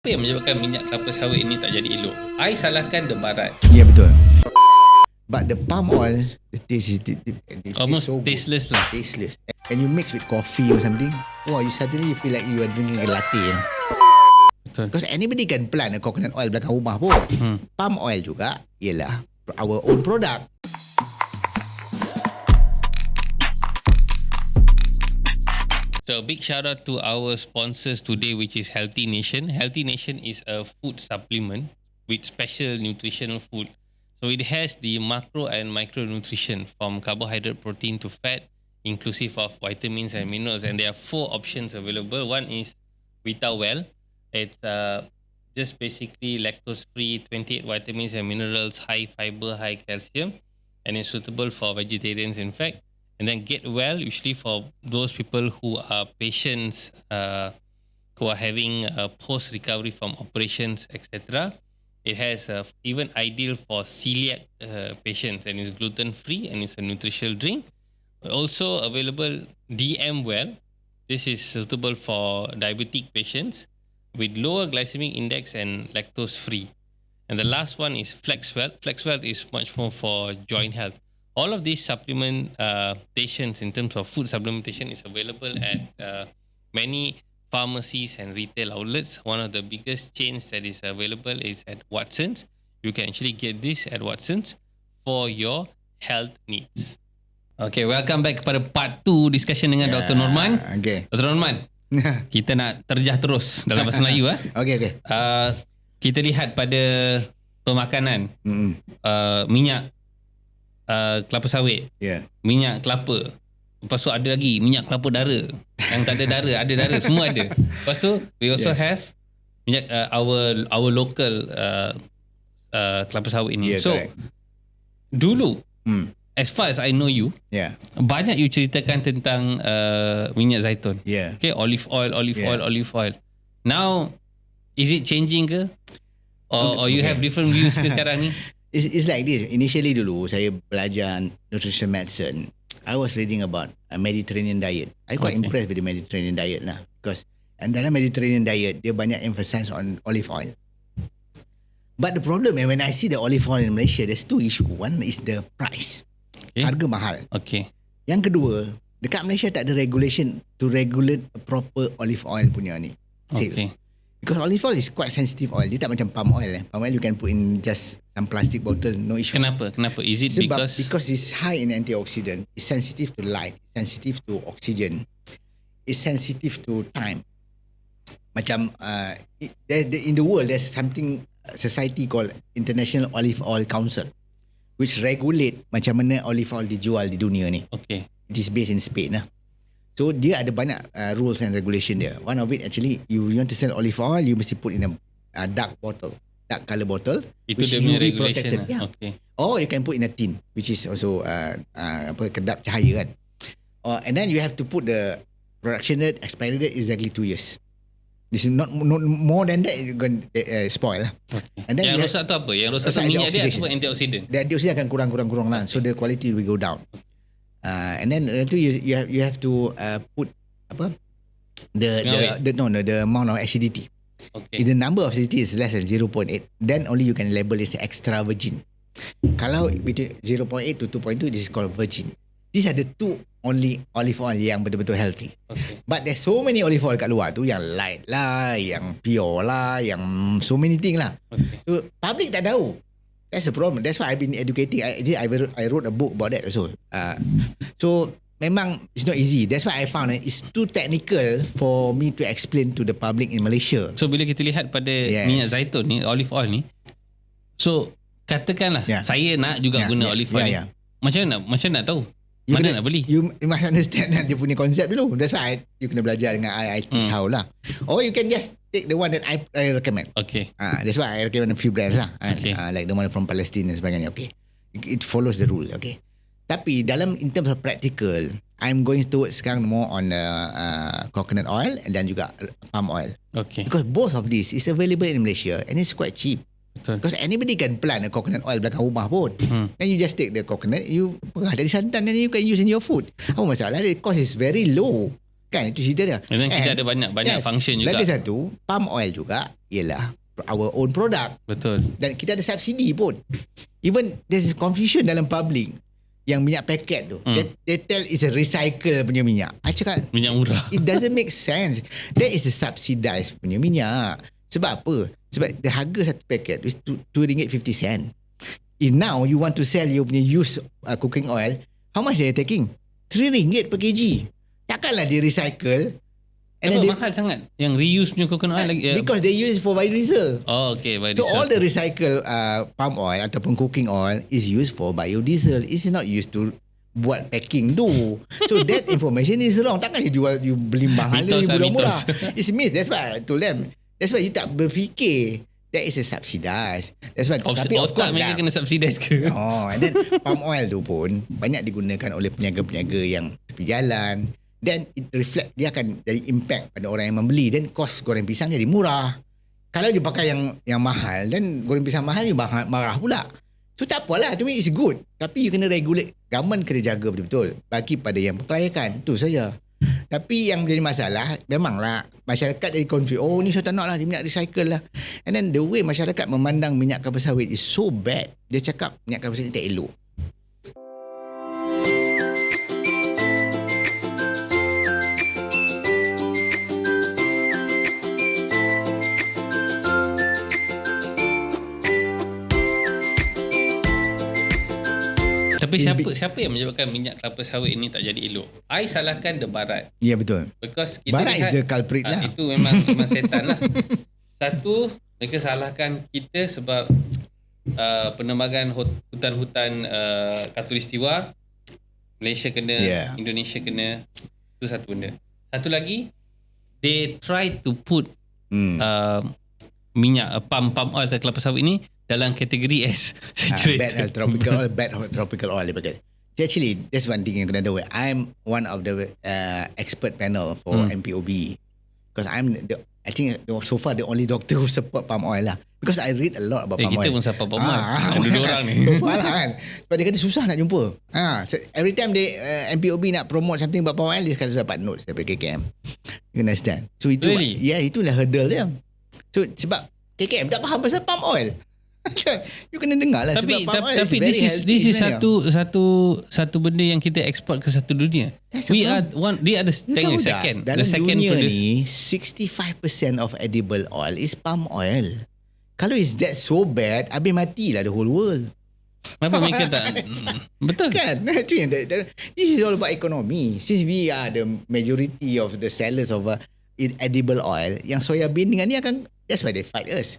Apa yang menyebabkan minyak kelapa sawit ini tak jadi elok? I salahkan the barat. Ya, betul. But the palm oil, the taste is Almost so tasteless lah. tasteless. And you mix with coffee or something, you suddenly feel like you are drinking a latte. Betul. Because anybody can plant a coconut oil belakang rumah pun. Palm oil juga ialah our own product. So big shout out to our sponsors today, which is Healthy Nation. Healthy Nation is a food supplement with special nutritional food. So it has the macro and micronutrition from carbohydrate, protein to fat, inclusive of vitamins and minerals. And there are 4 options available. One is Vita Well. It's just basically lactose-free, 28 vitamins and minerals, high fiber, high calcium, and it's suitable for vegetarians, in fact. And then Get Well, usually for those people who are patients, who are having post-recovery from operations, etc. It has even ideal for celiac patients, and it's gluten-free and it's a nutritional drink. Also available DM Well. This is suitable for diabetic patients with lower glycemic index and lactose-free. And the last one is Flexwell. Flexwell is much more for joint health. All of these supplementations in terms of food supplementation is available at many pharmacies and retail outlets. One of the biggest chains that is available is at Watsons. You can actually get this at Watsons for your health needs. Okay, welcome back kepada part 2 discussion dengan Dr. Norman. Okay. Dr. Norman, kita nak terjah terus dalam bahasa Melayu. Okay. Kita lihat pada pemakanan, minyak kelapa sawit, minyak kelapa. Lepas tu ada lagi minyak kelapa dara. Yang tak ada dara, ada dara, semua ada. Lepas tu we also have minyak our local kelapa sawit ni. So correct. dulu as far as I know you, banyak you ceritakan tentang minyak zaitun. Okay, olive oil. Now is it changing ke? Or you have different views ke sekarang ni? It's like this. Initially dulu saya belajar nutritional medicine. I was reading about a Mediterranean diet. I quite impressed with the Mediterranean diet lah, because dalam Mediterranean diet dia banyak emphasize on olive oil. But the problem when I see the olive oil in Malaysia, there's 2 issues. One is the price. Harga mahal. Yang kedua, dekat Malaysia tak ada regulation to regulate a proper olive oil punya ni. Sales. Because olive oil is quite sensitive oil. Dia tak macam palm oil. Palm oil you can put in just some plastic bottle, no issue. Kenapa? Is it because it's high in antioxidant, it's sensitive to light, sensitive to oxygen, it's sensitive to time. Macam in the world there's something society called International Olive Oil Council, which regulate macam mana olive oil dijual di dunia ni. It is based in Spain lah. So dia ada banyak rules and regulation dia. One of it actually, you want to sell olive oil, you mesti put in a dark color bottle. Itu dia punya regulation lah. Or you can put in a tin, which is also kedap cahaya kan. And then you have to put the production date, expiry date exactly 2 years. This is not more than that, you're going to spoil lah. And then yang rosak tu apa? Yang rosak tu minyak dia ataupun antioxidant? The antioxidant akan kurang lah. So the quality will go down. And then you have to put the amount of acidity. If the number of acidity is less than 0.8, then only you can label it extra virgin. Kalau between 0.8 to 2.2, this is called virgin. These are the 2 only olive oil yang betul-betul healthy. But there's so many olive oil kat luar tu, yang light lah, yang pure lah, yang so many thing lah. So public tak tahu. That's the problem. That's why I've been educating. I wrote a book about that also. So memang it's not easy. That's why I found it's too technical for me to explain to the public in Malaysia. So bila kita lihat pada minyak zaitun ni, olive oil ni, so katakanlah saya nak juga guna olive oil ni. Macam mana nak tahu? Mana nak beli? You must understand dia punya konsep dulu. That's why you kena belajar dengan I teach how lah. Or you can just take the one that I recommend. That's why I recommend a few brands lah. Like the one from Palestine dan sebagainya. It follows the rule. Tapi in terms of practical, I'm going towards sekarang more on coconut oil and then juga palm oil. Because both of these is available in Malaysia and it's quite cheap. Because anybody can plant a coconut oil belakang rumah pun. Then you just take the coconut, you pengas dari santan, then you can use in your food. Apa masalah? The cost is very low. Kan itu cerita dia. Dan kita ada banyak function juga. Lagi satu, palm oil juga ialah our own product. Betul. Dan kita ada subsidi pun. Even there's confusion dalam public yang minyak paket tu. They tell it's a recycle punya minyak. I cakap minyak murah. It doesn't make sense. That is a subsidized punya minyak. Sebab apa? Sebab the harga satu paket is RM2.50. If now you want to sell your punya used cooking oil, how much they are taking? RM3 per kg. Takkanlah dia recycle. And mahal sangat yang reuse punya coconut oil lagi. Because they use it for biodiesel. Oh, okay, biodiesel. So all the recycle palm oil ataupun cooking oil is used for biodiesel. It's not used to buat packing tu. So that information is wrong. Takkan you beli mahal ni murah-murah. It's myth. That's why I told them. That's why you tak berfikir that is a subsidized. That's why. Tapi of course mereka kena subsidize ke? And then palm oil tu pun banyak digunakan oleh peniaga-peniaga yang tepi jalan. Then it reflect, dia akan jadi impact pada orang yang membeli. Dan kos goreng pisang jadi murah. Kalau dia pakai yang mahal, dan goreng pisang mahal dia marah pula. So tak apalah, to me it's good. Tapi you kena regulate. Government kena jaga betul-betul bagi pada yang pelayakan. Tu saja. Tapi yang jadi masalah, memanglah masyarakat jadi confused. Oh ni saya tak nak lah, dia minyak recycle lah. And then the way masyarakat memandang minyak kelapa sawit is so bad. Dia cakap minyak kelapa sawit ni tak elok. Tapi siapa yang menyebabkan minyak kelapa sawit ini tak jadi elok? I salahkan the barat. Ya, betul. Because kita barat is the culprit lah. Itu memang setan lah. Satu, mereka salahkan kita sebab penembangan hutan-hutan Khatulistiwa. Malaysia kena, Indonesia kena. Itu satu benda. Satu lagi, they try to put minyak palm oil atau kelapa sawit ini dalam kategori as saturated. Bad tropical oil. Actually, that's one thing yang kena tahu. I'm one of the expert panel for MPOB. Because I think so far the only doctor who support palm oil lah. Because I read a lot about palm oil. Kita pun support palm oil. Dua orang ni. Kan? Sebab dia kata susah nak jumpa. So every time MPOB nak promote something about palm oil, dia kata dapat notes daripada KKM. You understand? So itu, itulah hurdle dia. So sebab KKM tak faham pasal palm oil. You kena dengar lah. Tapi this is satu benda yang kita export ke satu dunia. They are the second. Dalam dunia ni 65% of edible oil is palm oil. Kalau is that so bad, habis matilah the whole world. Kenapa mereka tak? Betul kan? This is all about economy. Since we are the majority of the sellers of edible oil, yang soya bean dengan ni akan, that's why they fight us.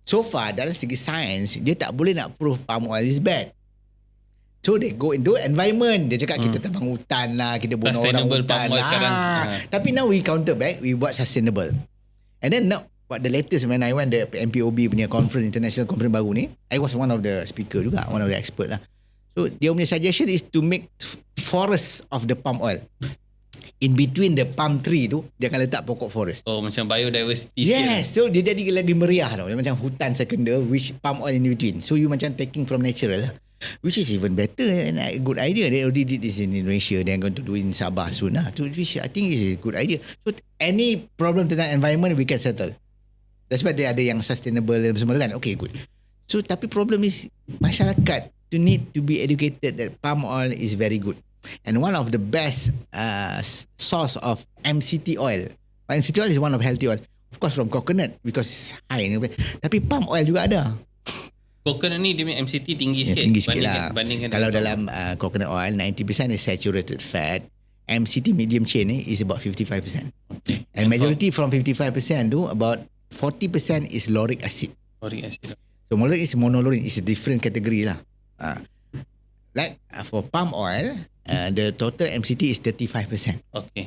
So far dalam segi sains, dia tak boleh nak prove palm oil is bad. So they go into environment. Dia cakap kita tebang hutan lah, kita bunuh orang hutan lah. Tapi now we counter back, we buat sustainable. And then now, what the latest when I went the MPOB punya conference, international conference baru ni, I was one of the speaker juga, one of the expert lah. So dia punya suggestion is to make forest of the palm oil. In between the palm tree tu, dia akan letak pokok forest. Oh, macam biodiversity. Yes, so dia jadi lagi meriah tau. Dia macam hutan secondary, which palm oil in between. So you macam taking from natural lah. Which is even better and a good idea. They already did this in Indonesia. They're going to do it in Sabah soon lah. So which I think is a good idea. So any problem tentang environment, we can settle. That's why dia ada yang sustainable dan semua kan. Okay, good. So tapi problem is masyarakat to need to be educated that palm oil is very good. And one of the best source of MCT oil. MCT oil is one of healthy oil. Of course from coconut because it's high. Tapi palm oil juga ada. Coconut ni dia punya MCT tinggi sikit. Tinggi sikit lah. Kalau dalam coconut oil, 90% is saturated fat. MCT medium chain is about 55%. And majority from 55% tu, about 40% is lauric acid. So lauric is monolaurine. It's a different category lah. Like for palm oil, the total MCT is 35%. Okay.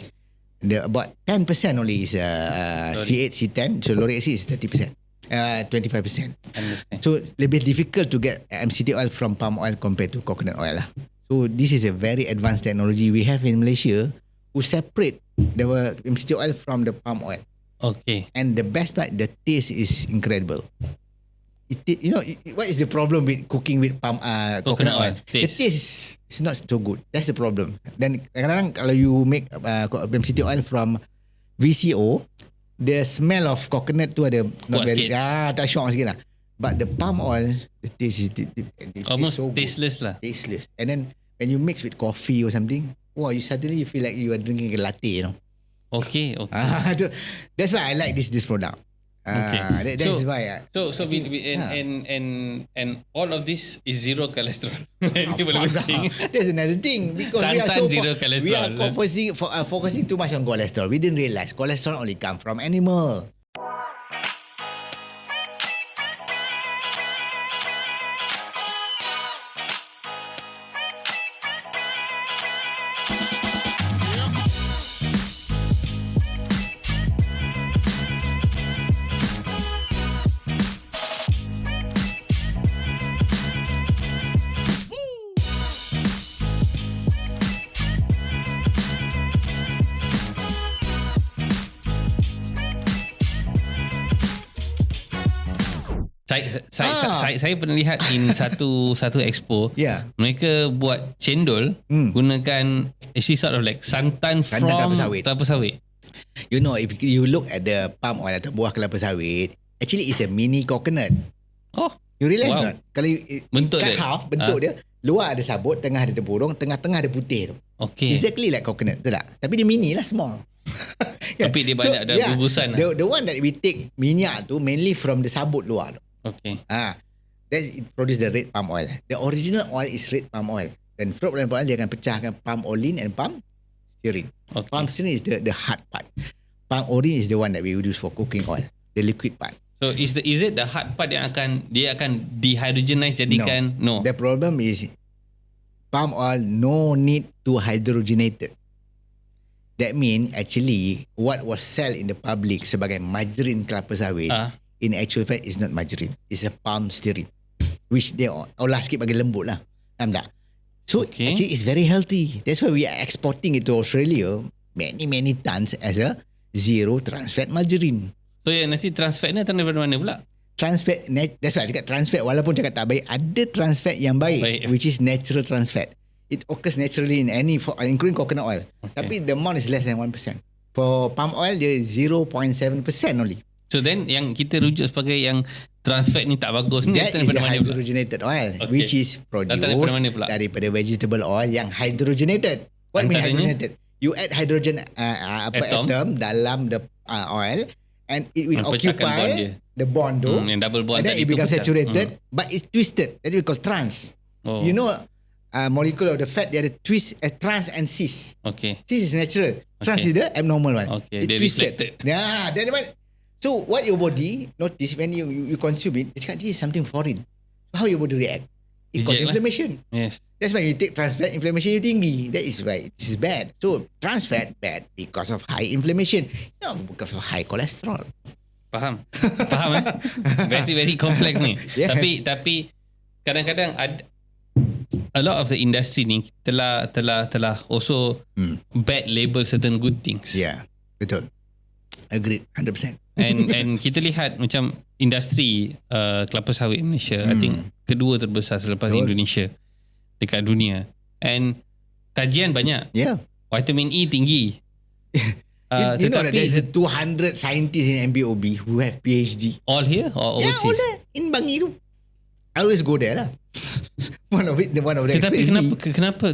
About 10% only is C8, C10. So lauric acid is 30%. 25%. Understand. So lebih difficult to get MCT oil from palm oil compared to coconut oil lah. So this is a very advanced technology we have in Malaysia who separate the MCT oil from the palm oil. Okay. And the best part, the taste is incredible. what is the problem with cooking with coconut oil? The Taste. taste is not so good. That's the problem. Then kadang-kadang kalau you make MCT oil from VCO, the smell of coconut tu ada not Kuat very sikit. tak strong sikit lah. But the palm oil, the taste is Almost so good. tasteless lah. Tasteless. And then when you mix with coffee or something, wow, you suddenly feel like you are drinking a latte, Okay. That's why I like this product. That's why. So and all of this is zero cholesterol. Ini boleh penting. That's another thing because Santan zero cholesterol. we are focusing too much on cholesterol. We didn't realize cholesterol only come from animal. Saya pernah lihat in satu expo. Yeah. Mereka buat cendol gunakan actually sort of like santan from kelapa sawit. You know, if you look at the palm oil atau buah kelapa sawit, actually it's a mini coconut. Oh, you realize wow. not? Kalau you Bentuk cut dia. half, bentuk dia, luar ada sabut, tengah ada tempurung, tengah-tengah ada putih tu. Okay. Exactly like coconut, betul tak? Tapi dia mini lah, small. Tapi dia banyak ada gugusan lah. The one that we take minyak tu mainly from the sabut luar tu. Okay. That it produce the red palm oil. The original oil is red palm oil. Dan fruit palm oil dia akan pecahkan palm oil and palm stearin. Okay. Palm stearin is the hard part. Palm oil is the one that we use for cooking oil, the liquid part. So is it the hard part yang akan dehydrogenize jadikan? No. The problem is palm oil no need to hydrogenated. That means actually what was sell in the public sebagai margarine kelapa sawit in actual fact is not margarine. It's a palm stearin, which they olah sikit bagi lembut lah. Faham tak? So actually it's very healthy. That's why we are exporting it to Australia many tons as a zero trans fat margarine. So yang nanti trans fat ni datang daripada mana pula? Trans fat, that's why cakap trans fat walaupun cakap tak baik, ada trans fat yang baik. Which is natural trans fat. It occurs naturally in any, including coconut oil. Tapi the amount is less than 1%. For palm oil, dia 0.7% only. So then yang kita rujuk sebagai yang trans fat ni tak bagus ni that is the hydrogenated oil, which is produced daripada vegetable oil yang hydrogenated. What mean hydrogenated? You add hydrogen atom dalam the oil and it will occupy the bond tu, yang double bond, and then it becomes saturated, but it's twisted. That we call trans. You know, molecule of the fat, they are twist, trans and cis. Okay. Cis is natural. Trans is the abnormal one. Okay. It twisted. Yeah, then so what your body notice when you consume it, it's this is something foreign. So how your body react? It causes inflammation. Yes. That's why you take trans fat, inflammation you tinggi. That is why this is bad. So trans fat bad because of high inflammation, not because of high cholesterol. Faham very very complex ni. Yes. Tapi kadang-kadang a lot of the industry ni telah also bad label certain good things. Yeah, betul. Agreed, 100%. And kita lihat macam industri kelapa sawit Malaysia, I think kedua terbesar selepas Indonesia dekat dunia. And kajian banyak. Yeah. Vitamin E tinggi. You know that there's 200 scientists in MBOB who have PhD. All here or overseas? Yeah, all there. In Bangi tu. I always go there lah. one of the Tetapi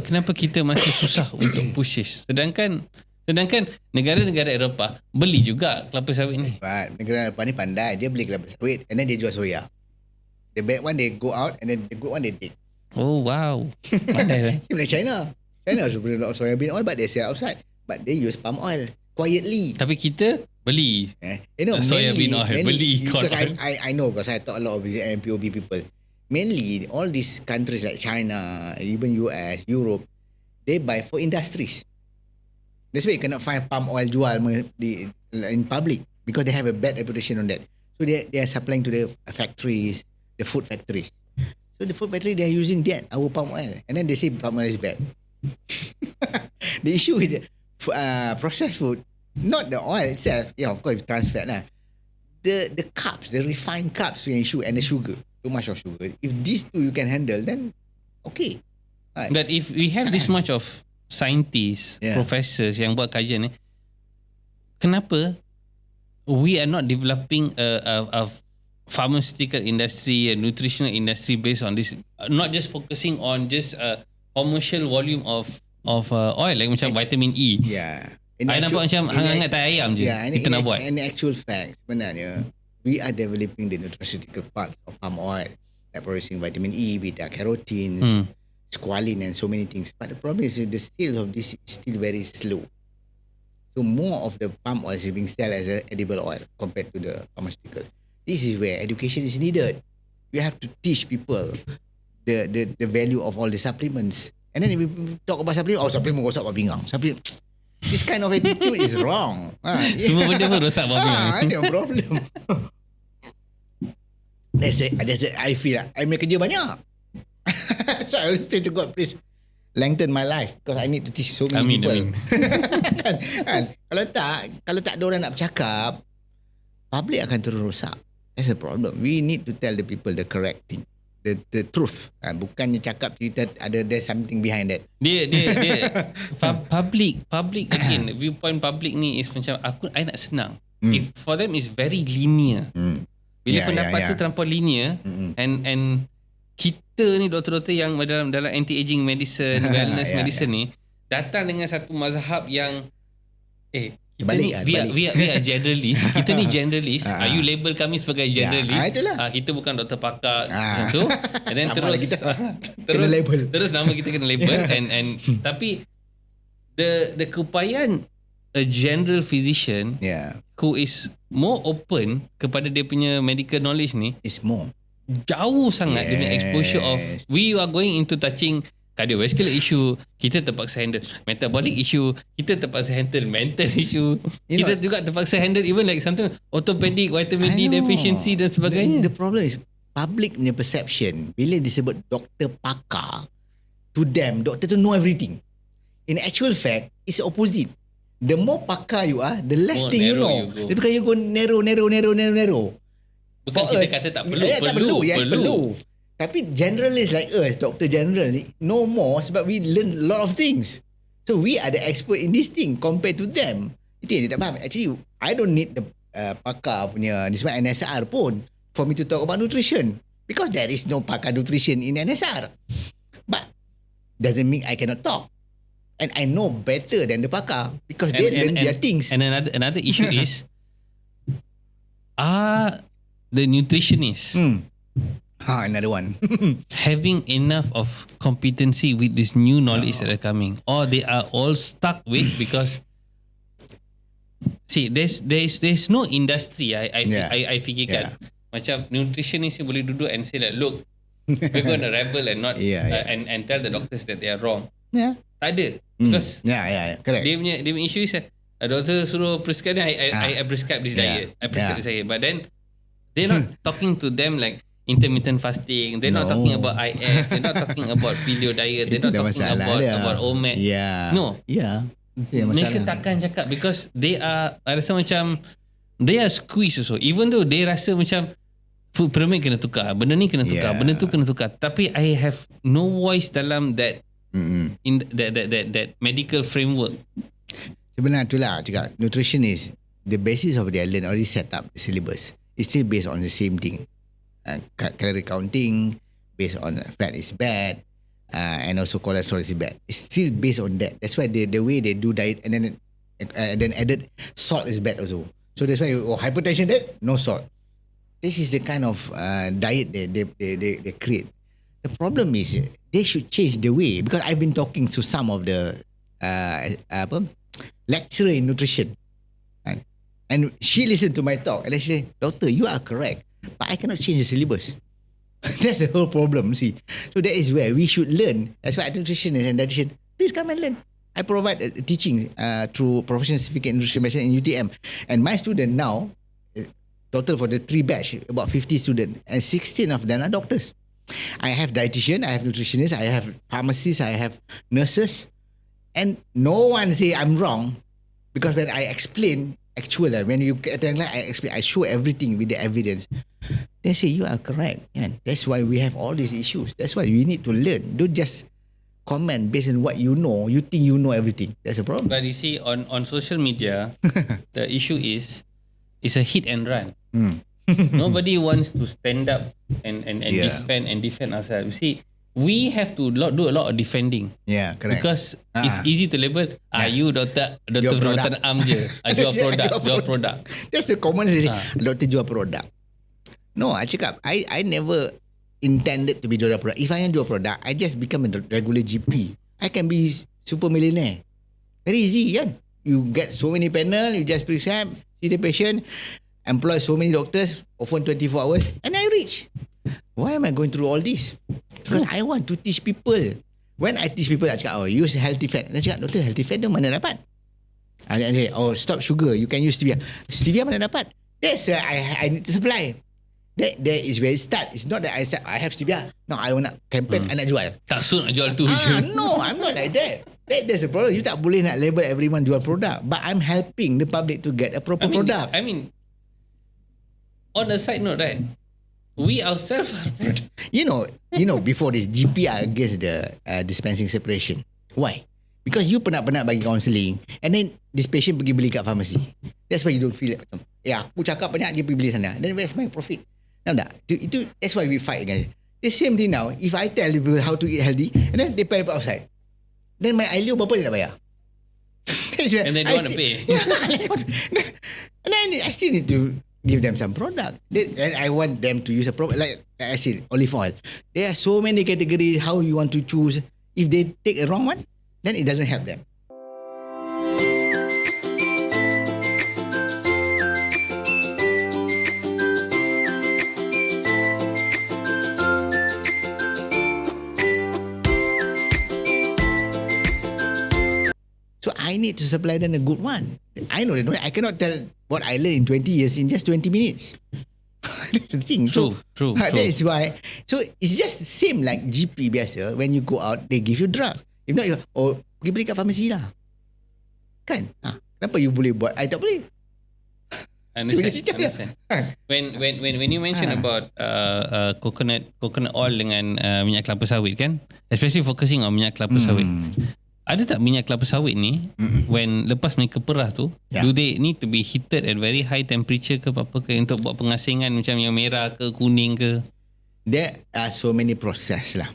kenapa kita masih susah untuk push this? Sedangkan negara-negara Eropah beli juga kelapa sawit ni. But negara Eropah ni pandai. Dia beli kelapa sawit and then dia jual soya. The bad one they go out and then the good one they take. Oh wow. Pandai lah. Same like China. China also bring a lot of soya bean oil but they sell outside. But they use palm oil quietly. Tapi kita beli soya bean oil. Beli because I know because I talk a lot of MPOB people. Mainly all these countries like China, even US, Europe, they buy for industries. That's why you cannot find palm oil jual in public because they have a bad reputation on that. So they are supplying to the factories, the food factories. So the food factory, they are using that, our palm oil. And then they say palm oil is bad. The issue with processed food, not the oil itself. Yeah, of course, trans fat lah. The carbs, the refined carbs, the issue, and the sugar. too much of sugar. If these two you can handle, then okay. Right. But if we have this much of scientists, professors yang buat kajian ni, kenapa we are not developing a pharmaceutical industry, a nutritional industry based on this, not just focusing on just a commercial volume of oil like macam vitamin E. Yeah. I nampak macam hangat-hangat tai ayam je. Kita nak buat. In actual fact, sebenarnya we are developing the nutraceutical part of palm oil, like producing vitamin E, beta carotenes, squalene, and so many things. But the problem is the sales of this is still very slow. So more of the palm oil is being sold as an edible oil compared to the pharmaceutical. This is where education is needed. You have to teach people the value of all the supplements. And then if we talk about supplement, supplement rosak buat pinggang. This kind of attitude is wrong. Semua benda pun rosak buat pinggang. Ada problem. That's it. I feel I make kerja banyak. So I always say to God, please lengthen my life because I need to teach so many people. Kalau tak ada orang nak bercakap, public akan terus rosak. That's the problem. We need to tell the people the correct thing. The truth. Bukannya cakap cerita there's something behind that. Dia public again, viewpoint public ni is macam I nak senang. If for them is very linear. Bila pendapat tu terlampau linear and kita ni doktor-doktor yang dalam anti-aging medicine, wellness medicine ni datang dengan satu mazhab yang kita we are generalist. Kita ni generalist. You label kami sebagai generalist. Kita bukan doktor pakar macam tu. And then terus nama kita kena label and tapi the keupayaan a general physician who is more open kepada dia punya medical knowledge ni is more jauh sangat dengan exposure of we are going into touching cardiovascular issue, kita terpaksa handle metabolic issue, kita terpaksa handle mental issue, kita juga terpaksa handle even like something orthopedic, vitamin D deficiency dan sebagainya. The problem is public punya perception bila disebut doktor pakar, to them doktor tu know everything. In actual fact it's opposite. The more pakar you are, the less thing you know. Because you go narrow. Bukan kita kata tak perlu. Perlu. Tapi generalist like us, doctor general ni, know more sebab we learn a lot of things. So we are the expert in this thing compared to them. Itu yang dia tak faham. Actually, I don't need the pakar punya disebut NSR pun for me to talk about nutrition. Because there is no pakar nutrition in NSR. But doesn't mean I cannot talk. And I know better than the pakar because they learn their things. And another issue is, are the nutritionists another one having enough of competency with this new knowledge that are coming, or they are all stuck with because see there's no industry I fikirkan macam nutritionist boleh duduk and say like, look, we're going to rebel and not and tell the doctors that they are wrong. Tak ada because correct. Dia punya issue is doktor suruh prescribe I prescribe this diet, I prescribe this diet, but then they're not talking to them like intermittent fasting. They're not talking about IF. They're not talking about paleo diet. They're not talking about OMAD. No. Mereka takkan cakap because they are, I rasa macam they are squeezed also. Even though they rasa macam food pyramid kena tukar, benda ni kena tukar, benda tu kena tukar. Tapi I have no voice dalam that in that medical framework. Sebenarnya itulah cakap nutrition is the basis of their learn already set up the syllabus. It's still based on the same thing. Calorie counting based on fat is bad, and also cholesterol is bad. It's still based on that. That's why the way they do diet and then added salt is bad also. So that's why hypertension that no salt. This is the kind of diet they create. The problem is they should change the way, because I've been talking to some of the lecturer in nutrition, and she listened to my talk and she said, "Doctor, you are correct. But I cannot change the syllabus." That's the whole problem, see. So that is where we should learn. That's why nutritionists and dietitian, please come and learn. I provide teaching through professional certificate in nutrition medicine in UTM. And my student now, total for the 3 batch, about 50 students, and 16 of them are doctors. I have dietitian, I have nutritionists, I have pharmacists, I have nurses. And no one say I'm wrong, because when I explain, when you I explain, I show everything with the evidence. They say you are correct. Kan? That's why we have all these issues. That's why we need to learn. Don't just comment based on what you know. You think you know everything. That's a problem. But you see, on social media, the issue is it's a hit and run. Nobody wants to stand up and defend ourselves. You see, we have to do a lot of defending. Yeah, correct. Because it's easy to label. You Dr. Am je. Jual produk. That's the common say. Doktor jual produk. No, I cakap, I never intended to be jual produk. If I am jual produk, I just become a regular GP. I can be super millionaire. Very easy, kan? You get so many panel, you just prescribe, see the patient, employ so many doctors, often 24 hours, and I reach. Why am I going through all this? Because I want to teach people. When I teach people, I cakap, use healthy fat. I cakap, doktor, healthy fat tu mana dapat? I say, stop sugar, you can use stevia. Stevia mana dapat? That's where I need to supply. That is where it start. It's not that I have stevia. No, I want campaign, I nak jual. Tak suit nak jual tu je. No, I'm not like that. That's the problem. You tak boleh nak label everyone jual produk. But I'm helping the public to get a proper product. I mean, on a side note, right? We ourselves are product. You know, before this, GP are against the dispensing separation. Why? Because you penat-penat bagi counselling, and then this patient pergi beli kat pharmacy. That's why you don't feel it. Aku cakap banyak, dia pergi beli sana. Then where's my profit? Tahu tak? Itu that's why we fight against. The same thing now. If I tell people how to eat healthy, and then they pay outside, then my ILO berapa dia nak bayar? And they don't want to pay. And then I still need to give them some product. And I want them to use a product like I said, olive oil. There are so many categories how you want to choose. If they take a wrong one, then it doesn't help them. So I need to supply them a good one. I know I cannot tell what I learned in 20 years in just 20 minutes. That's the thing. True. That is why. So it's just the same like GP biasa. When you go out, they give you drugs. If not, pergi beli kat farmasi lah. Kan? Kenapa you boleh buat? I tak boleh. Understand. When you mention about coconut oil dengan minyak kelapa sawit kan, especially focusing on minyak kelapa sawit. Ada tak minyak kelapa sawit ni when lepas mereka perah tu, do they need to be heated at very high temperature ke apa ke untuk buat pengasingan macam yang merah ke kuning ke? There are so many process lah.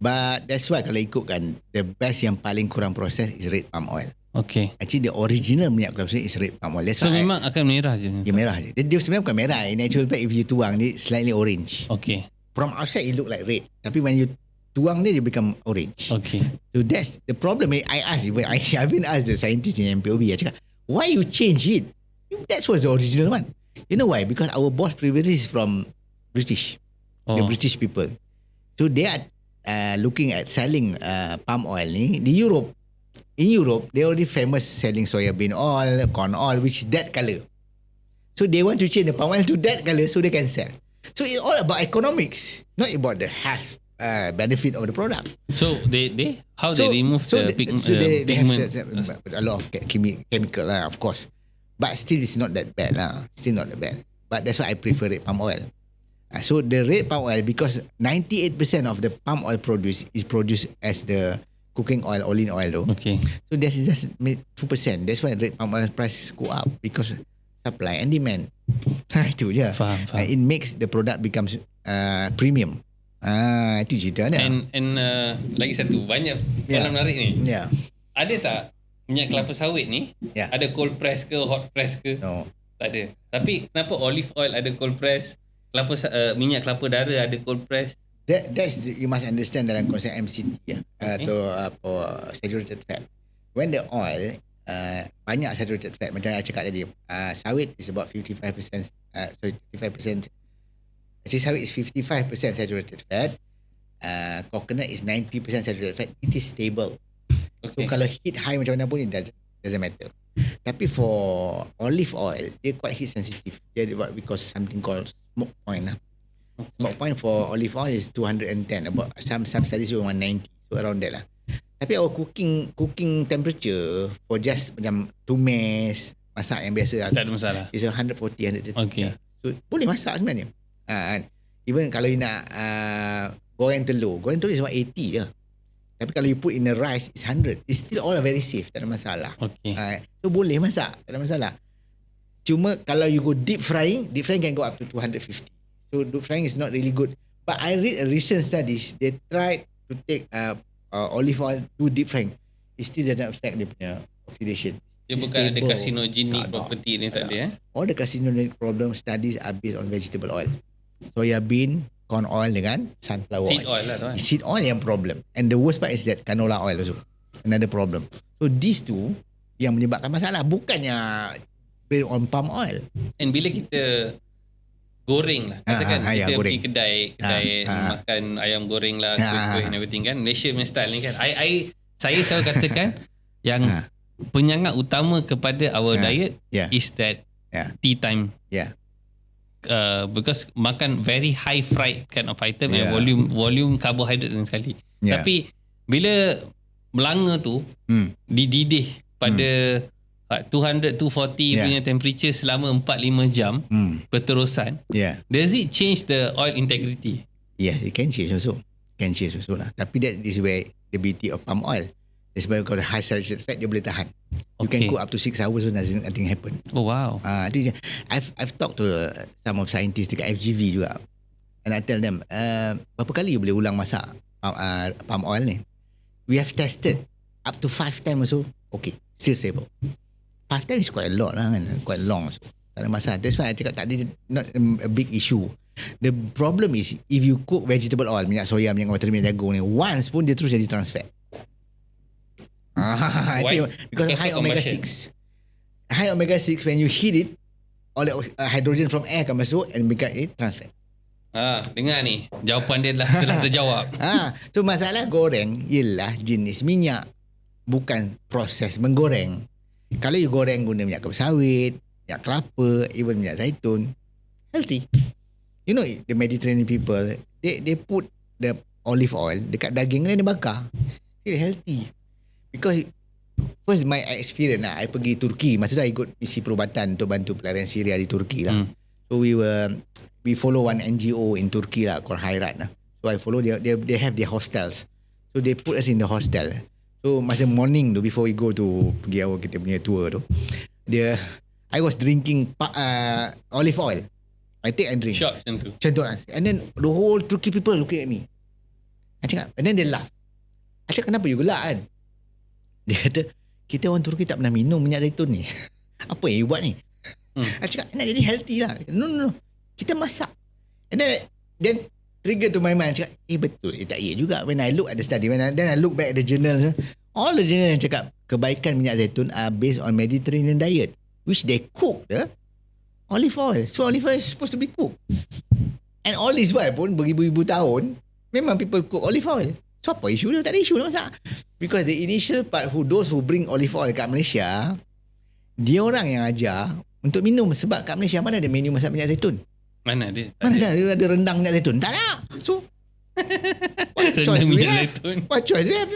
But that's why kalau ikutkan, the best yang paling kurang proses is red palm oil. Okay. Actually the original minyak kelapa sawit is red palm oil. That's so memang akan merah je? Dia merah je. Dia sebenarnya bukan merah. In actual fact, if you tuang, dia slightly orange. Okay. From outside it look like red. Tapi when you tuang dia become orange. Okay. So that's the problem. I asked, I've been asked the scientist in MPOB, I cakap, why you change it? That was the original one. You know why? Because our boss previously is from British. The British people. So they are looking at selling palm oil ni di Europe. In Europe, they already famous selling soybean oil, corn oil, which is that color. So they want to change the palm oil to that color so they can sell. So it's all about economics, not about the health benefit of the product. So they remove the pigment. So they have a lot of chemical lah, of course. But still it's not that bad lah. Still not that bad. But that's why I prefer red palm oil. So the red palm oil, because 98% of the palm oil is produced as the cooking oil, olive oil though. Okay. So that's just 2%. That's why red palm oil prices go up, because supply and demand. Itu je. Faham. It makes the product becomes premium. Itu cerita dia. And lagi satu, banyak soalan menarik ni. Yeah. Ada tak minyak kelapa sawit ni ada cold press ke hot press ke? No. Tak ada. Tapi kenapa olive oil ada cold press? Minyak kelapa dara ada cold press? That's you must understand dalam konsep MCT atau saturated fat. When the oil banyak saturated fat, macam saya cakap tadi, sawit is about 55%. Actually, sawit is 55% saturated fat. Coconut is 90% saturated fat. It is stable. Okay. So kalau heat high macam mana pun, it doesn't matter. Tapi for olive oil, dia quite heat sensitive. Dia what we call something called smoke point lah. Smoke point for olive oil is 210. About some studies show 190. So around that lah. Tapi our cooking temperature for just macam tumis, masak yang biasa, tak ada masalah. Is 140, 130. Okay. So boleh masak sebenarnya. Even kalau you nak goreng telur is 180 je. Tapi kalau you put in the rice, it's 100. It's still all very safe, tak ada masalah. So boleh masak, tak ada masalah. Cuma kalau you go deep frying can go up to 250. So deep frying is not really good. But I read a recent studies, they tried to take olive oil to deep frying. It still doesn't affect dia punya oxidation. Dia bukan ada carcinogenic property ni, tak ada. All the carcinogenic problem studies are based on vegetable oil. Soya bean, corn oil dengan sunflower seed oil lah tu kan. Seed oil yang problem. And the worst part is that canola oil also. Another problem. So these two yang menyebabkan masalah, bukannya based on palm oil. And bila kita goreng lah, katakan kita pergi kedai makan ayam goreng lah, kuih-kuih and everything kan, Malaysia punya style ni kan, saya selalu katakan yang penyangat utama kepada our diet is that tea time. Because makan very high fried kind of item and volume carbohydrate dan sekali. Tapi bila melanga tu dididih pada 200 240 punya temperature selama 4-5 jam berterusan, does it change the oil integrity? Yeah, it can change also. Lah. Tapi that is where the beauty of palm oil. That's why kalau high saturated fat dia boleh tahan. You can cook up to 6 hours so nothing happen. Oh wow. I've talked to some of scientists dekat FGV juga. And I tell them, berapa kali you boleh ulang masak palm oil ni? We have tested up to 5 times also. Okay, still stable. 5 times is quite a lot lah kan. Quite long so. Tak ada masalah. That's why I cakap tadi not a big issue. The problem is if you cook vegetable oil, minyak soya, minyak water, minyak jagung ni, once pun dia terus jadi trans fat. Because high omega 6. High omega 6 when you heat it, all the hydrogen from air akan masuk and become trans fat. Dengar ni, jawapan dia telah terjawab. So masalah goreng ialah jenis minyak, bukan proses menggoreng. Kalau you goreng guna minyak kelapa sawit, minyak kelapa, even minyak zaitun, healthy. You know the Mediterranean people, they put the olive oil dekat daging dan dia bakar. Still healthy. Because first my experience lah, I pergi Turki, masa tu I ikut misi perubatan untuk bantu pelarian Syria di Turki lah. So we follow one NGO in Turki lah called Hayrat lah. So I follow they have their hostels. So they put us in the hostel. So masa morning tu before we go to pergi kita punya tour tu, I was drinking olive oil. I take and drink. Shot macam tu. And then the whole Turkey people looking at me. I cakap, and then they laugh. I cakap, kenapa you gelak kan? Dia kata, kita orang Turki tak pernah minum minyak zaitun ni. Apa yang you buat ni? I cakap, nak jadi healthy lah. No. Kita masak. And then trigger to my mind. I cakap, betul. Tak iya juga. When I look at the study, then I look back at the journal, all the journal yang cakap, kebaikan minyak zaitun are based on Mediterranean diet. Which they cook olive oil. So olive oil is supposed to be cooked. And all this while pun, beribu-ribu tahun, memang people cook olive oil. So apa isu dia? Tak ada isu lah masak. Because the initial part, those who bring olive oil kat Malaysia, dia orang yang ajar untuk minum. Sebab kat Malaysia mana ada menu masak minyak zaitun? Mana ada? Ada rendang minyak zaitun? Tak ada. So what choice do we have? What choice do we have?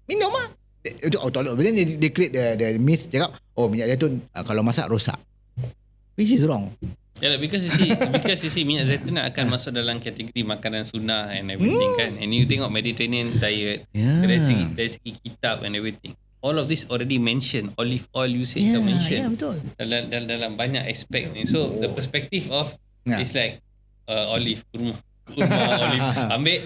Minum lah. Then they create the myth, cakap, minyak zaitun kalau masak rosak. Which is wrong. Yeah, because you see minyak zaitun akan masuk dalam kategori makanan sunnah and everything kan. And you tengok Mediterranean diet, dari segi kitab and everything. All of this already mentioned. Olive oil usage mentioned. Betul. Dalam banyak aspek ni. So the perspective of it's like olive kurma olive. Ambil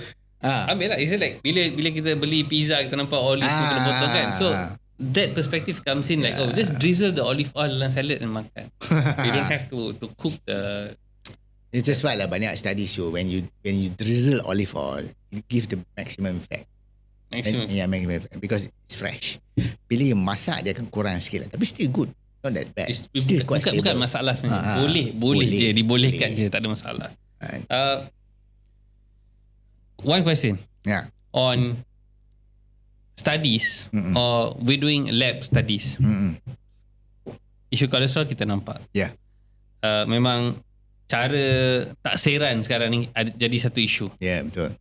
lah. It's like bila kita beli pizza kita nampak olive tu kena potong kan. So that perspective comes in like just drizzle the olive oil dalam salad and makan. You don't have to cook the. It's just why lah banyak studies show when you drizzle olive oil, it gives the maximum effect. Maximum effect because it's fresh. Bila you masak dia akan kurang sikit lah, tapi still good. Not that bad. Still quite stable. Bukan masalah sebenarnya. Boleh je, dibolehkan je, tak ada masalah. One question. On studies or we're doing lab studies. Isu kolesterol kita nampak. Memang cara tak seran sekarang ni jadi satu isu. Betul.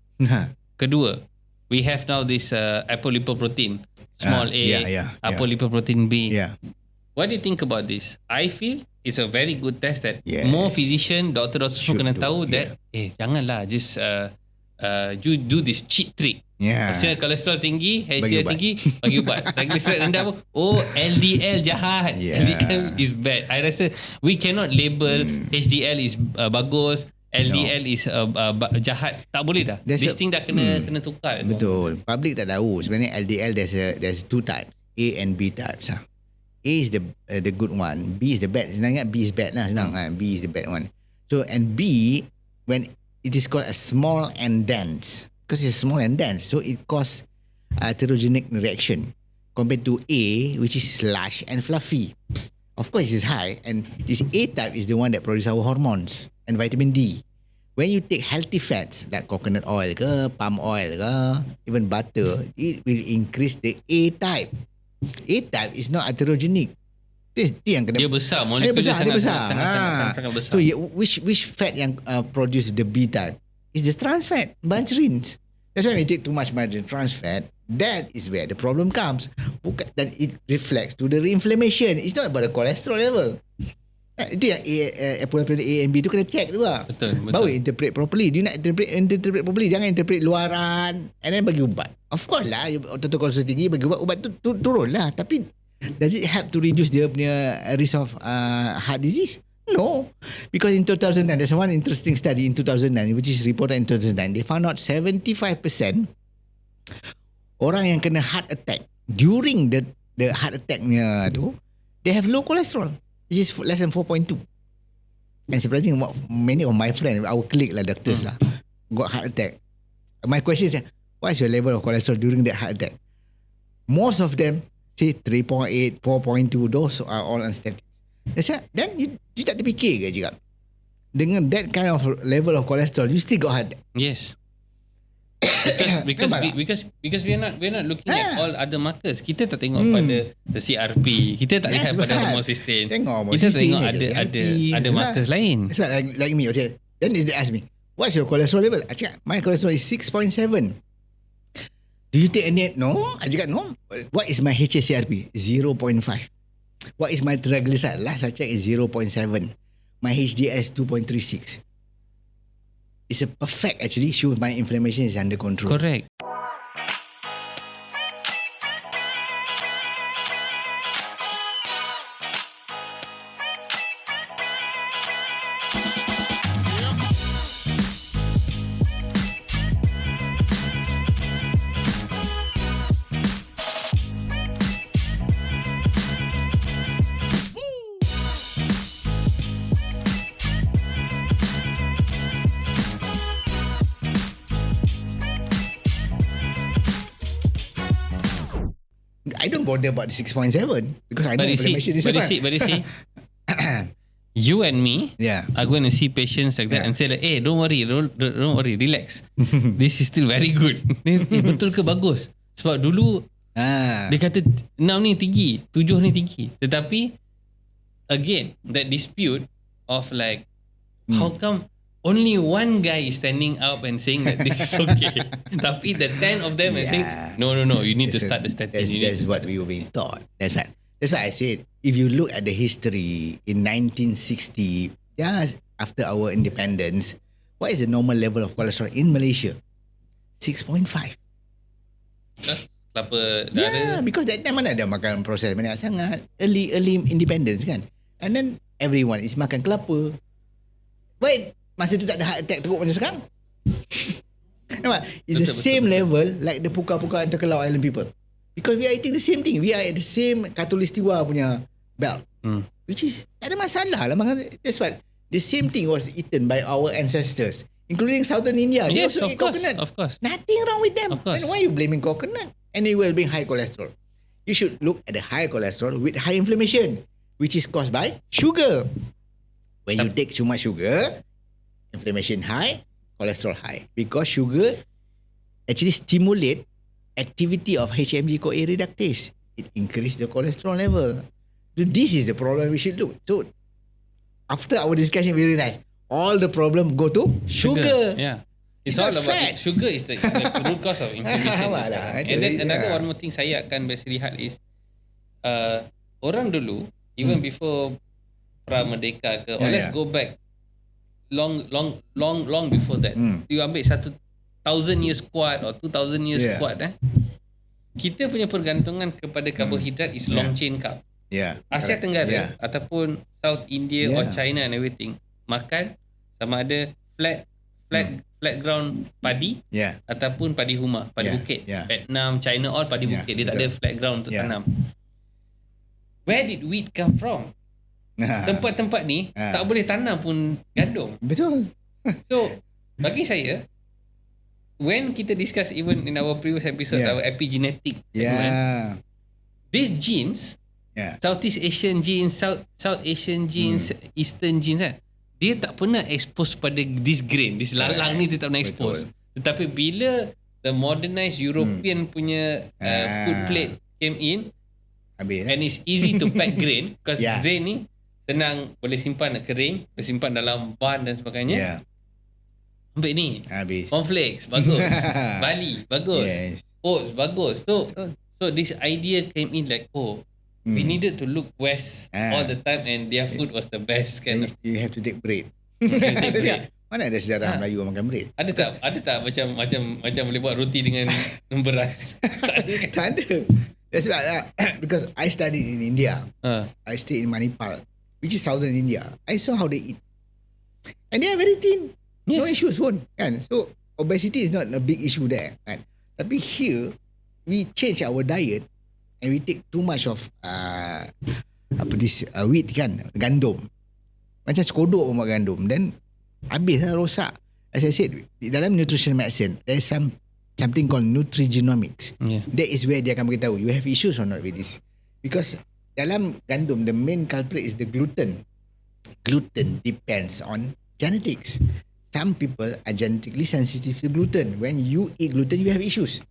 Kedua, we have now this apolipoprotein, small a, apolipoprotein B. what do you think about this? I feel it's a very good test that more physician, doctor semua kena tahu that janganlah just you do this cheat trick. Pasal kolesterol tinggi, HDL tinggi, bagi ubat. Triglyceride rendah pun, LDL jahat. LDL is bad. I rasa we cannot label HDL is bagus, LDL is jahat. Tak boleh dah. This thing dah kena tukar. Betul. Public tak tahu. Sebenarnya LDL there's two types, A and B types. A is the good one, B is the bad. Senang ingat B is bad lah. B is the bad one. So and B, when it is called a small and dense, because it's small and dense, so it causes atherogenic reaction compared to A, which is large and fluffy. Of course, it is high, and this A type is the one that produces our hormones and vitamin D. When you take healthy fats like coconut oil ke, palm oil ke, even butter, it will increase the A type. A type is not atherogenic. Dia yang kena, dia besar, molekul dia sangat besar. So which fat yang produce the B type is the trans fat, margarines. That's why we take too much margarine, trans fat. That is where the problem comes. Then it reflects to the inflammation. It's not about the cholesterol level. Itu yang apple A and B tu kena check tu lah. Betul. Baru interpret properly. Dia nak interpret properly. Jangan interpret luaran and then bagi ubat. Of course lah, otot kolesterol tinggi bagi ubat tu turun lah. Tapi does it help to reduce dia punya risk of heart disease? No. Because in 2009, there's one interesting study in 2009 which is reported in 2009. They found out 75% orang yang kena heart attack during the heart attack-nya tu, they have low cholesterol, which is less than 4.2. And surprisingly, many of my friends, our colleague lah, doctors lah, got heart attack. My question is, what is your level of cholesterol during that heart attack? Most of them say 3.8, 4.2, those are all unsteady. Then you tak terfikir ke juga? Dengan that kind of level of cholesterol, you still got heart attack. Yes. Because we are not looking at all other markers. Kita tak tengok pada the CRP. Kita tak lihat pada homocysteine. Kita tengok ada markers lain. That's why like me, okay. Then they ask me, what's your cholesterol level? I cakap, my cholesterol is 6.7. Do you take any? No. I cakap, no. What is my HSCRP? 0.5. What is my triglyceride? Last I checked is 0.7. My HDL is 2.36. It's a perfect actually shows my inflammation is under control. Correct. I don't bother about the 6.7 because I know inflammation is bad. But you see, you and me are going to see patients like that and say like, hey, don't worry, relax. This is still very good. Betul ke bagus? Sebab dulu dia kata 6 ni tinggi, 7 ni tinggi. Tetapi again, that dispute of like, how come only one guy is standing up and saying that this is okay. Tapi the 10 of them are saying, no, you need to start the statin. That's what we were being taught. That's right. That's why I said, if you look at the history in 1960, just after our independence, what is the normal level of cholesterol in Malaysia? 6.5. Kelapa darah. Because that time mana ada makan proses banyak sangat. Early independence kan. And then everyone is makan kelapa. Wait, masa tu tak ada heart attack teruk macam sekarang. Nampak? It's the same level like the puka-puka Intercalau Island people. Because we are eating the same thing. We are at the same Katulistiwa punya belt. Which is, tak ada masalah lah. That's what, the same thing was eaten by our ancestors. Including Southern India. They also eat coconut. Of course. Nothing wrong with them. Then why are you blaming coconut? And it will be high cholesterol. You should look at the high cholesterol with high inflammation, which is caused by sugar. When you take too much sugar, inflammation high, cholesterol high. Because sugar actually stimulate activity of HMG-CoA reductase. It increases the cholesterol level. So this is the problem we should look. So after our discussion, we realize all the problem go to sugar. Yeah. It's all about fats. Sugar is the root cause of inflammation. And then another one more thing saya akan bersihat is orang dulu even before pra merdeka ke, or let's go back long before that. You ambil 1,000 years squat or 2,000 years squat kita punya pergantungan kepada karbohidrat is long chain carb. Asia Tenggara ataupun South India or China and everything makan sama ada flat ground padi ataupun padi humah, padi bukit. Vietnam, China all padi bukit. Dia tak ada flat ground untuk tanam. Where did wheat come from? Tempat-tempat ni tak boleh tanam pun gandum. Betul. So bagi saya, when kita discuss even in our previous episode, our epigenetic segment, these genes, Southeast Asian genes, South Asian genes, Eastern genes kan, dia tak pernah expose pada this grain, this lalang ni dia tak pernah expose. Tetapi bila the modernized European punya food plate came in, and it's easy to pack grain because grain ni senang, boleh simpan kering, boleh simpan dalam barn dan sebagainya. Ambil ni, cornflakes bagus, barley bagus, oats bagus. So this idea came in like, we needed to look west all the time and their food was the best kan. You have to take bread. Mana ada sejarah Melayu makan bread? Ada tak macam boleh buat roti dengan beras? Tak ada. That's why because I studied in India. I stayed in Manipal, which is southern India. I saw how they eat. And they are very thin. No issues pun kan. So obesity is not a big issue there kan. Tapi here we change our diet and we take too much of wheat kan, gandum. Macam sekodok pun gandum, then habis lah, rosak. As I said, dalam nutritional medicine there is something called nutrigenomics. That is where dia akan beritahu you have issues or not with this. Because dalam gandum the main culprit is the gluten. Gluten depends on genetics. Some people are genetically sensitive to gluten. When you eat gluten, you have issues.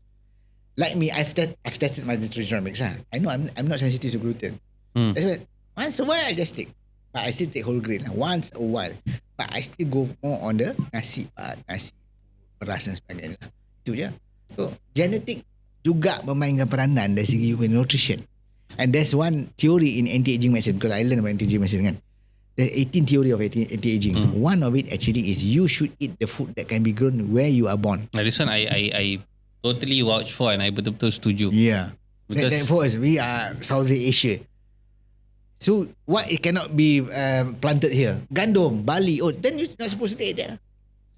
Like me, I've tested my nutrigenomics. I know I'm not sensitive to gluten. That's why once a while I just take, but I still take whole grain once a while. But I still go more on the nasi beras dan sebagainya. Itu je. So genetic juga memainkan peranan dari segi nutrition. And there's one theory in anti-aging medicine, because I learned about anti-aging medicine kan. There's 18 theory of anti-aging. One of it actually is you should eat the food that can be grown where you are born. Now this one I totally vouch for and I betul-betul setuju. Yeah. Because for us, we are Southeast Asia. So what it cannot be planted here? Gandum, barley, oat. Then you're not supposed to take it there.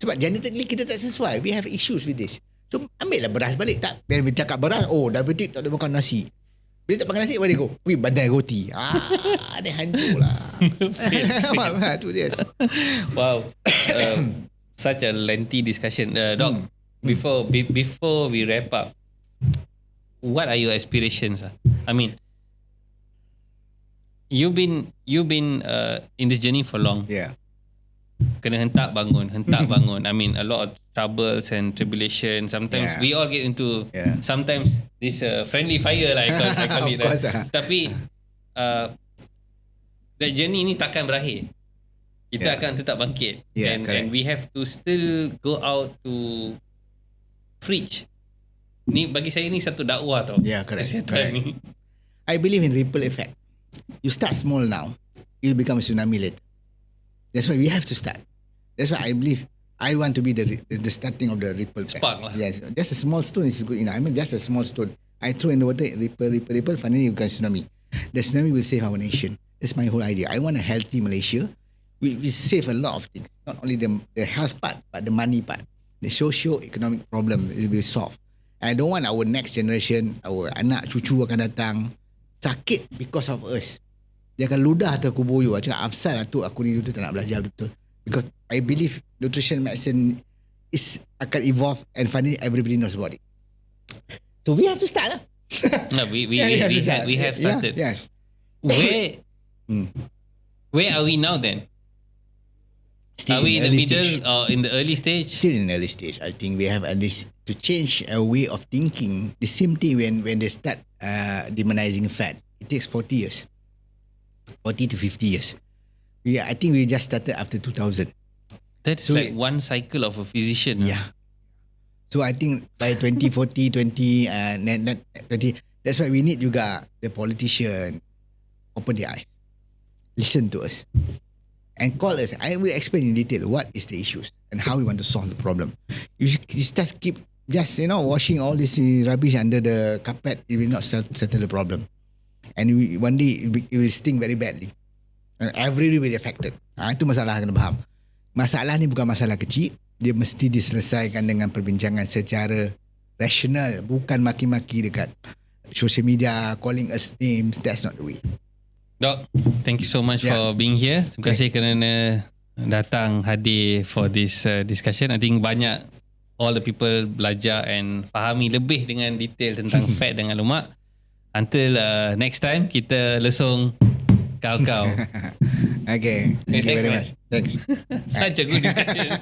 Sebab genetically kita tak sesuai. We have issues with this. So ambil lah beras balik. Tak, biar bercakap beras, diabetik tak ada makan nasi. Bila tak makan nasi, where they go? We bandai roti. Dia hancur lah. Itu dia. Wow. Such a lengthy discussion. Doc, before we wrap up, what are your aspirations? I mean, you've been in this journey for long. Yeah. Kena hentak bangun. I mean, a lot of troubles and tribulations. Sometimes we all get into sometimes this friendly fire lah I call it. Tapi that journey ni takkan berakhir. Kita akan tetap bangkit. And we have to still go out to preach. Ni bagi saya ni satu dakwah tau. Yeah, correct. Ni. I believe in ripple effect. You start small now, you'll become a tsunami later. That's why we have to start. That's why I believe I want to be the starting of the ripple effect. Spark lah. Yes, just a small stone is good enough. I mean, just a small stone. I throw in the water, ripple. Finally, you become tsunami. The tsunami will save our nation. That's my whole idea. I want a healthy Malaysia. We save a lot of things. Not only the health part, but the money part. The socio-economic problem will be solved. I don't want our next generation, our anak cucu akan datang sakit because of us. Dia akan ludah atau kuboyo. Cakap apsal lah tu aku ni dulu tak nak belajar betul. Because I believe nutrition medicine akan evolve and finally everybody knows about it. So we have to start lah. No, we have started. Yes. Where are we now then? Still are we in the middle stage. Or in the early stage? Still in the early stage. I think we have at least to change a way of thinking. The same thing when they start demonizing fat. It takes 40 years. 40 to 50 years. I think we just started after 2000. That's like one cycle of a physician. Yeah. So I think by 2040, 20, that's why we need juga the politician open their eyes. listen to us and call us. I will explain in detail what is the issues and how we want to solve the problem. If you just keep washing all this rubbish under the carpet, it will not settle the problem. And one day it will sting very badly. And everybody will be affected. Itu masalah kena faham. Masalah ni bukan masalah kecil. Dia mesti diselesaikan dengan perbincangan secara rasional, bukan maki-maki dekat social media, calling us names. That's not the way. Doc, thank you so much for being here. Terima kasih kerana datang hadir for this discussion. I think banyak all the people belajar and fahami lebih dengan detail tentang fat dengan lemak. Until next time, kita lesung kau-kau. Okay. Thank you very much. Thanks. Such a good discussion.